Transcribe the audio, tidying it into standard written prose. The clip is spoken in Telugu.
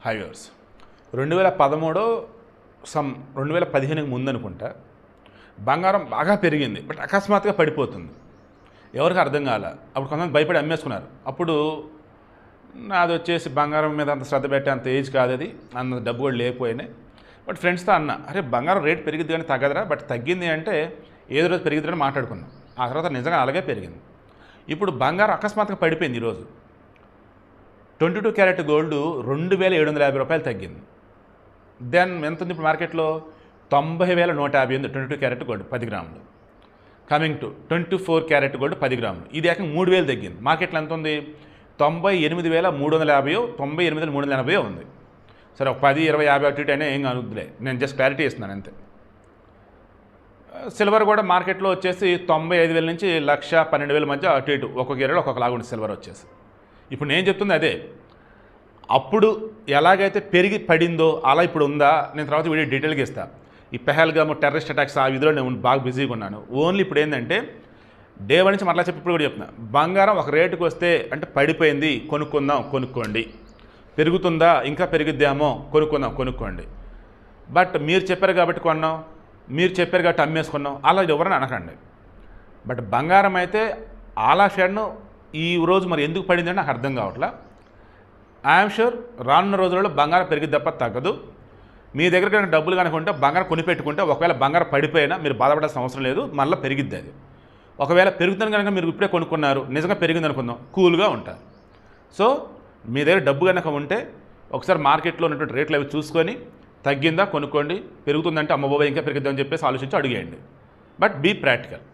హై వ్యూవర్స్ 2013 2015కి ముందు అనుకుంటా బంగారం బాగా పెరిగింది. బట్ అకస్మాత్తుగా పడిపోతుంది. ఎవరికి అర్థం కాల. అప్పుడు కొంతమంది భయపడి అమ్మేసుకున్నారు. అప్పుడు నాది వచ్చేసి బంగారం మీద అంత శ్రద్ధ పెట్టే అంత ఏజ్ కాదు, అది అంత డబ్బు కూడా లేకపోయినాయి. బట్ ఫ్రెండ్స్తో అన్న, అరే బంగారం రేట్ పెరిగిద్ది కానీ తగ్గదురా, బట్ తగ్గింది అంటే ఏదో రోజు పెరిగిద్దని మాట్లాడుకున్నాం. ఆ తర్వాత నిజంగా అలాగే పెరిగింది. ఇప్పుడు బంగారం అకస్మాత్తుగా పడిపోయింది. ఈరోజు 22 క్యారెట్ గోల్డ్ 2750 రూపాయలు తగ్గింది. దెన్ ఎంత ఉంది ఇప్పుడు మార్కెట్లో? 90,150 ఉంది 22 క్యారెట్ గోల్డ్ 10 గ్రాములు. కమింగ్ టు 24 క్యారెట్ గోల్డ్ 10 గ్రాములు, ఇది ఏకంగా 3,000 తగ్గింది. మార్కెట్లో ఎంత ఉంది? 98,350, 98,380 ఉంది. సరే, ఒక 10, 20, 50 అటు ఇటు అయినా ఏం కలుగుతులే, నేను జస్ట్ క్లారిటీ ఇస్తున్నాను అంతే. సిల్వర్ కూడా మార్కెట్లో వచ్చేసి 95,000 నుంచి 1,12,000 మధ్య అటు ఇటు ఒక్కొక్క ఏరియాలో ఒక్కొక్కలాగా ఉంది సిల్వర్ వచ్చేసి. ఇప్పుడు నేను చెప్తుంది అదే, అప్పుడు ఎలాగైతే పెరిగి పడిందో అలా ఇప్పుడు ఉందా? నేను తర్వాత వీడియో డీటెయిల్గా ఇస్తాను. ఈ పెహల్గామ్ టెర్రరిస్ట్ అటాక్స్ ఆ విధిలో నేను బాగా బిజీగా ఉన్నాను. ఓన్లీ ఇప్పుడు ఏంటంటే డే వన్ నుంచి మరలా చెప్పి ఇప్పుడు కూడా చెప్తున్నా, బంగారం ఒక రేటుకి వస్తే అంటే పడిపోయింది కొనుక్కుందాం, కొనుక్కోండి. పెరుగుతుందా, ఇంకా పెరిగిద్దామో కొనుక్కోండి. బట్ మీరు చెప్పారు కాబట్టి కొన్నాం, మీరు చెప్పారు కాబట్టి అమ్మేసుకున్నాం, అలా ఎవరైనా అనకండి. బట్ బంగారం అయితే ఆల్ ఆఫ్ సడన్ ఈ రోజు మరి ఎందుకు పడిందని నాకు అర్థం కావట్లా. ఐఎమ్ షూర్ రానున్న రోజులలో బంగారం పెరిగిద్ది తప్ప తగ్గదు. మీ దగ్గర కనుక డబ్బులు కనుక ఉంటే బంగారం కొనిపెట్టుకుంటే ఒకవేళ బంగారం పడిపోయినా మీరు బాధపడాల్సిన అవసరం లేదు, మళ్ళీ పెరిగిద్ది అది. ఒకవేళ పెరుగుతుంది కనుక మీరు ఇప్పుడే కొనుక్కున్నారు, నిజంగా పెరిగింది అనుకుందాం, కూల్గా ఉంటారు. సో మీ దగ్గర డబ్బు కనుక ఉంటే ఒకసారి మార్కెట్లో ఉన్నటువంటి రేట్లు అవి చూసుకొని తగ్గిందా కొనుక్కోండి, పెరుగుతుందంటే అమ్మబాబా ఇంకా పెరుగుద్దామని చెప్పేసి ఆలోచించి అడిగేయండి. But be practical.